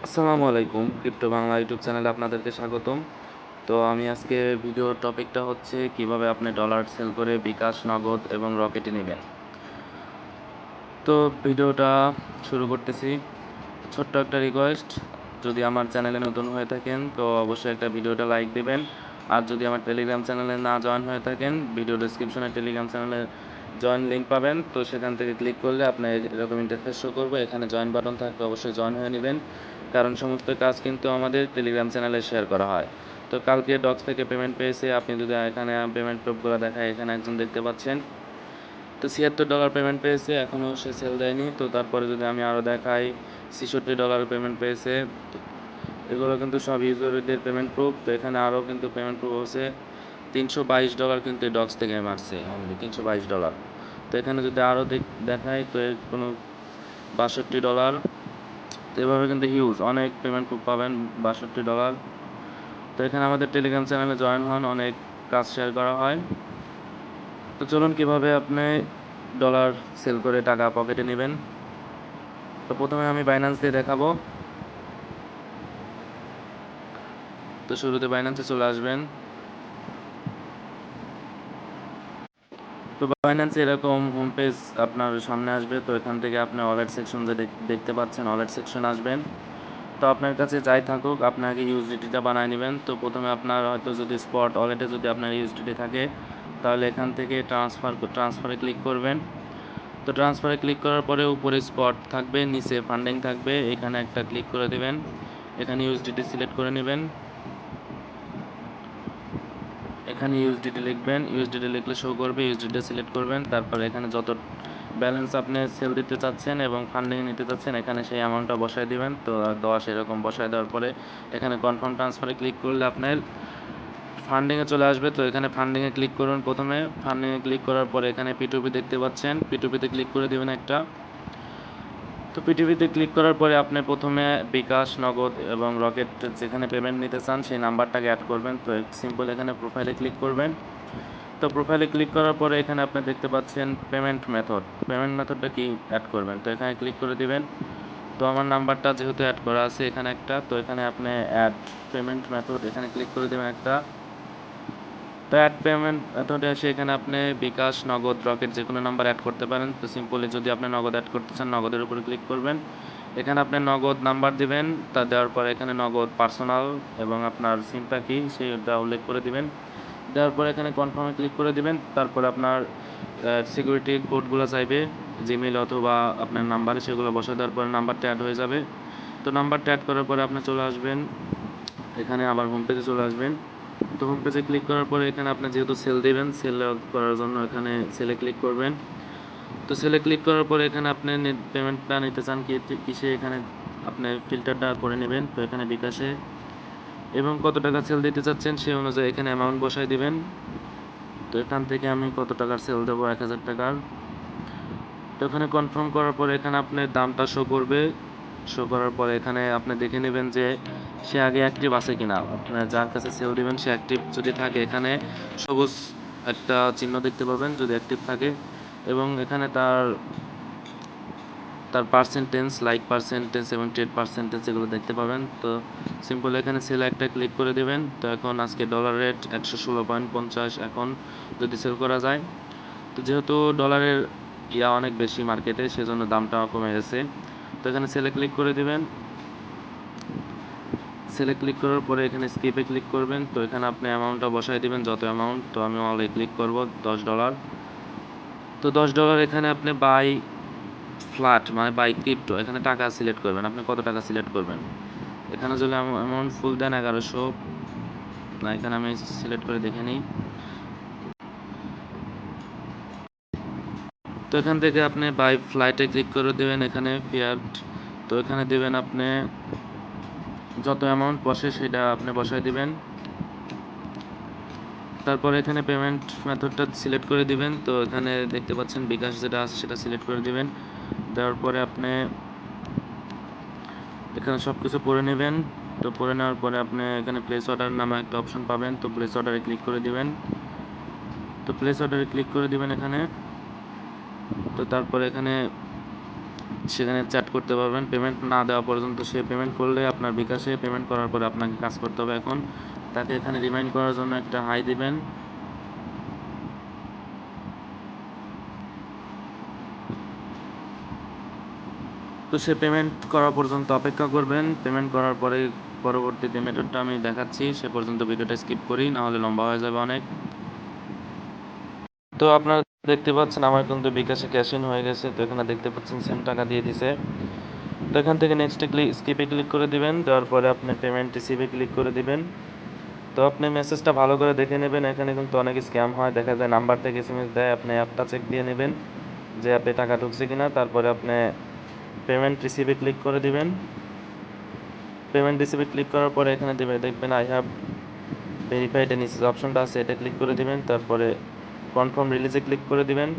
আসসালামু আলাইকুম, crypto Bangla YouTube চ্যানেলে আপনাদেরকে স্বাগতম। তো আমি আজকে ভিডিওর টপিকটা হচ্ছে কিভাবে আপনি ডলার সেল করে বিকাশ, নগদ এবং রকেটে নেবেন। তো ভিডিওটা শুরু করতেছি। ছোট্ট একটা রিকোয়েস্ট, যদি আমার চ্যানেলে নতুন হয়ে থাকেন তো অবশ্যই একটা ভিডিওটা লাইক দিবেন। আর যদি আমার টেলিগ্রাম চ্যানেলে না জয়েন হয়ে থাকেন, ভিডিও ডেসক্রিপশনে টেলিগ্রাম চ্যানেলে জয়েন লিঙ্ক পাবেন। তো সেখান থেকে ক্লিক করলে আপনার এরকম ইন্টারফেস শো করবে, এখানে জয়েন বাটন থাকবে, অবশ্যই জয়েন হয়ে নেবেন। কারণ সমস্ত কাজ কিন্তু আমাদের টেলিগ্রাম চ্যানেলে শেয়ার করা হয়। তো কালকে ডক্স থেকে পেমেন্ট পেয়েছে, আপনি যদি এখানে পেমেন্ট প্রুফগুলো দেখায়, এখানে একজন দেখতে পাচ্ছেন। তো $76 পেমেন্ট পেয়েছে, এখনও সে সেল দেয়নি। তো তারপরে যদি আমি আরও দেখাই, $66 পেমেন্ট পেয়েছে। তো এগুলো কিন্তু সব ইউজারদের পেমেন্ট প্রুফ। তো এখানে আরও কিন্তু পেমেন্ট প্রুফ হচ্ছে $322 কিন্তু এই ডক্স থেকে মারছে, অনলি $322। তো এখানে যদি আরও দেখাই তো এর কোনো $62। তো এভাবে কিন্তু হিউজ অনেক পেমেন্ট প্রুফ পাবেন, $62। তো এখানে আমাদের টেলিগ্রাম চ্যানেলে জয়েন হন, অনেক কাজ শেয়ার করা হয়। তো চলুন কীভাবে আপনি ডলার সেল করে টাকা পকেটে নেবেন। তো প্রথমে আমি বাইন্যান্স দিয়ে দেখাবো। তো শুরুতে বাইন্যান্সে চলে আসবেন। তো বাইন্যান্সে এরকম হোম পেজ আপনার সামনে আসবে। তো এখান থেকে আপনি ওয়ালেট সেকশন যে দেখতে পাচ্ছেন, ওয়ালেট সেকশন আসবেন। তো আপনার কাছে যাই থাকুক, আপনাকে ইউএসডিটিটা বানিয়ে নেবেন। তো প্রথমে আপনার হয়তো যদি স্পট ওয়ালেটে যদি আপনার ইউএসডিটি থাকে, তাহলে এখান থেকে ট্রান্সফারে ক্লিক করবেন। তো ট্রান্সফারে ক্লিক করার পরে উপরে স্পট থাকবে, নিচে ফান্ডিং থাকবে, এখানে একটা ক্লিক করে দেবেন। এখানে ইউএসডিটি সিলেক্ট করে নেবেন। এখানে ইউএসডিটি লিখবেন, ইউএসডিটি লিখলে শো করবে, ইউএসডিটি সিলেক্ট করবেন। তারপর এখানে যত ব্যালেন্স আপনি সেল দিতে চাচ্ছেন এবং ফান্ডিং নিতে চাচ্ছেন, এখানে সেই অ্যামাউন্টটা বসায় দিবেন। তো 10 এরকম বসায় দেওয়ার পরে এখানে কনফার্ম ট্রান্সফারে ক্লিক করলে আপনার ফান্ডিংয়ে চলে আসবে। তো এখানে ফান্ডিংয়ে ক্লিক করুন। প্রথমে ফান্ডিংয়ে ক্লিক করার পরে এখানে পিটুপি দেখতে পাচ্ছেন, পিটুপিতে ক্লিক করে দেবেন একটা। তো পিটিভিতে ক্লিক করার পরে আপনি প্রথমে বিকাশ, নগদ এবং রকেট যেখানে পেমেন্ট নিতে চান সেই নাম্বারটাকে অ্যাড করবেন। তো সিম্পল এখানে প্রোফাইলে ক্লিক করবেন। তো প্রোফাইলে ক্লিক করার পরে এখানে আপনি দেখতে পাচ্ছেন পেমেন্ট মেথড, পেমেন্ট মেথডটা কি অ্যাড করবেন। তো এখানে ক্লিক করে দিবেন। তো আমার নাম্বারটা যেহেতু অ্যাড করা আছে এখানে একটা, তো এখানে আপনি অ্যাড পেমেন্ট মেথড এখানে ক্লিক করে দেবেন একটা। তো অ্যাড পেমেন্ট মেথডে এসে এখানে আপনি বিকাশ, নগদ, রকেট যে কোনো নাম্বার অ্যাড করতে পারেন। তো সিম্পলি যদি আপনি নগদ অ্যাড করতে চান, নগদের উপরে ক্লিক করবেন। এখানে আপনি নগদ নাম্বার দিবেন, তা দেওয়ার পরে এখানে নগদ পার্সোনাল এবং আপনার সিমটা কি সেইটা উল্লেখ করে দিবেন। দেওয়ার পরে এখানে কনফার্মে ক্লিক করে দিবেন। তারপরে আপনার সিকিউরিটি কোডগুলো চাইবে, জিমেইল অথবা আপনার নাম্বারে, সেগুলো বসে দেওয়ার পরে নাম্বারটা অ্যাড হয়ে যাবে। তো নাম্বারটা অ্যাড করার পরে আপনি চলে আসবেন, এখানে আবার হোম পেজে চলে আসবেন। তো হোম পেজে ক্লিক করার পরে এখানে আপনি যেহেতু সেল দেবেন, সেল করার জন্য এখানে সেলে ক্লিক করবেন। তো সেলে ক্লিক করার পরে এখানে আপনি পেমেন্টটা নিতে চান কিসে, এখানে আপনি ফিল্টারটা করে নেবেন। তো এখানে বিকাশে এবং কত টাকা সেল দিতে চাচ্ছেন সেই অনুযায়ী এখানে অ্যামাউন্ট বসাই দিবেন। তো এখান থেকে আমি কত টাকার সেল দেবো, 1000 টাকার। তো এখানে কনফার্ম করার পরে এখানে আপনার দামটা শো করবে। শো করার পরে এখানে আপনি দেখে নেবেন যে সে আগে অ্যাক্টিভ আছে কিনা। আপনার যার কাছে সেল দিবেন সে অ্যাক্টিভ যদি থাকে, এখানে সবুজ একটা চিহ্ন দেখতে পাবেন যদি অ্যাক্টিভ থাকে, এবং এখানে তার তার পার্সেন্টেজ, লাইক পার্সেন্টেজ এবং ট্রেড পার্সেন্টেজ এগুলো দেখতে পাবেন। তো সিম্পল এখানে সেল একটা ক্লিক করে দেবেন। তো এখন আজকে ডলার রেট 116.50 এখন যদি সেল করা যায়। তো যেহেতু ডলারের অনেক বেশি মার্কেটে, সেজন্য দামটা কমে গেছে। তো এখানে সেলে ক্লিক করে দিবেন। সেলে ক্লিক করার পরে এখানে স্কিপে ক্লিক করবেন। তো এখানে আপনি অ্যামাউন্টটা বসাই দিবেন, যত অ্যামাউন্ট। তো আমি অলরেডি ক্লিক করব $10। তো $10 এখানে আপনি বাই ফ্ল্যাট মানে বাই ক্রিপ্টো, এখানে টাকা সিলেক্ট করবেন, আপনি কত টাকা সিলেক্ট করবেন। এখানে যদি অ্যামাউন্ট ফুল দেন 1100, না এখানে আমি সিলেক্ট করে দেখে নিই। তো এখান থেকে আপনি বাই ফ্লাইটে ক্লিক করে দেবেন, এখানে ফিয়াট। তো এখানে দেবেন আপনি যত অ্যামাউন্ট বসে সেটা আপনি বসায় দিবেন। তারপরে এখানে পেমেন্ট মেথডটা সিলেক্ট করে দিবেন। তো এখানে দেখতে পাচ্ছেন বিকাশ যেটা আছে সেটা সিলেক্ট করে দিবেন। দেওয়ার পরে আপনি এখানে সব কিছু পড়ে নেবেন। তো পড়ে নেওয়ার পরে আপনি এখানে প্লেস অর্ডার নামে একটা অপশন পাবেন। তো প্লেস অর্ডারে ক্লিক করে দিবেন। তো প্লেস অর্ডারে ক্লিক করে দিবেন এখানে। তো তারপরে এখানে সেখানে চ্যাট করতে পারবেন। পেমেন্ট না দেওয়া পর্যন্ত সে পেমেন্ট করলে আপনার বিকাশে পেমেন্ট করার পরে আপনাকে কাজ করতে হবে। এখন তাকে এখানে রিমাইন্ড করার জন্য একটা হাই দিবেন। তো সে পেমেন্ট করা পর্যন্ত অপেক্ষা করবেন। পেমেন্ট করার পরে পরবর্তীতে মেথডটা আমি দেখাচ্ছি, সে পর্যন্ত ভিডিওটা স্কিপ করি, নাহলে লম্বা হয়ে যাবে অনেক। তো আপনারা দেখতে পাচ্ছেন আমার কিন্তু বিকাশে ক্যাশ ইন হয়ে গেছে। তো এখানে দেখতে পাচ্ছেন সেম টাকা দিয়ে দিছে। তো এখান থেকে নেক্সটে স্কিপে ক্লিক করে দিবেন। দেওয়ার পরে আপনি পেমেন্ট রিসিভে ক্লিক করে দিবেন। তো আপনি মেসেজটা ভালো করে দেখে নেবেন। এখানে কিন্তু অনেক স্ক্যাম হয়, দেখা যায় নাম্বার থেকে এসএমএস দেয়। আপনি অ্যাপটা চেক দিয়ে নেবেন যে অ্যাপে টাকা ঢুকছে কিনা। তারপরে আপনি পেমেন্ট রিসিভে ক্লিক করে দিবেন। পেমেন্ট রিসিভে ক্লিক করার পরে এখানে দেখবেন আই হ্যাভ ভেরিফাইড এর নিচে যে অপশনটা আছে এটা ক্লিক করে দিবেন। তারপরে কনফার্ম রিলিজে ক্লিক করে দিবেন।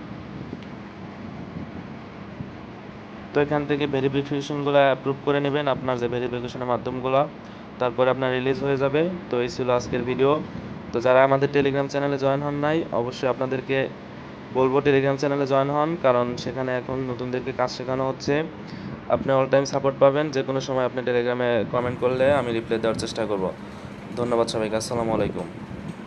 তো এখান থেকে ভেরিফিকেশনগুলো অ্যাপ্রুভ করে নেবেন, আপনার যে ভেরিফিকেশনের মাধ্যমগুলো। তারপরে আপনার রিলিজ হয়ে যাবে। তো এই ছিল আজকের ভিডিও। তো যারা আমাদের টেলিগ্রাম চ্যানেলে জয়েন হন নাই, অবশ্যই আপনাদেরকে বলবো টেলিগ্রাম চ্যানেলে জয়েন হন, কারণ সেখানে এখন নতুনদেরকে কাজ শেখানো হচ্ছে। আপনি অল টাইম সাপোর্ট পাবেন। যে কোনো সময় আপনি টেলিগ্রামে কমেন্ট করলে আমি রিপ্লাই দেওয়ার চেষ্টা করব। ধন্যবাদ সবাইকে। আসসালামু আলাইকুম।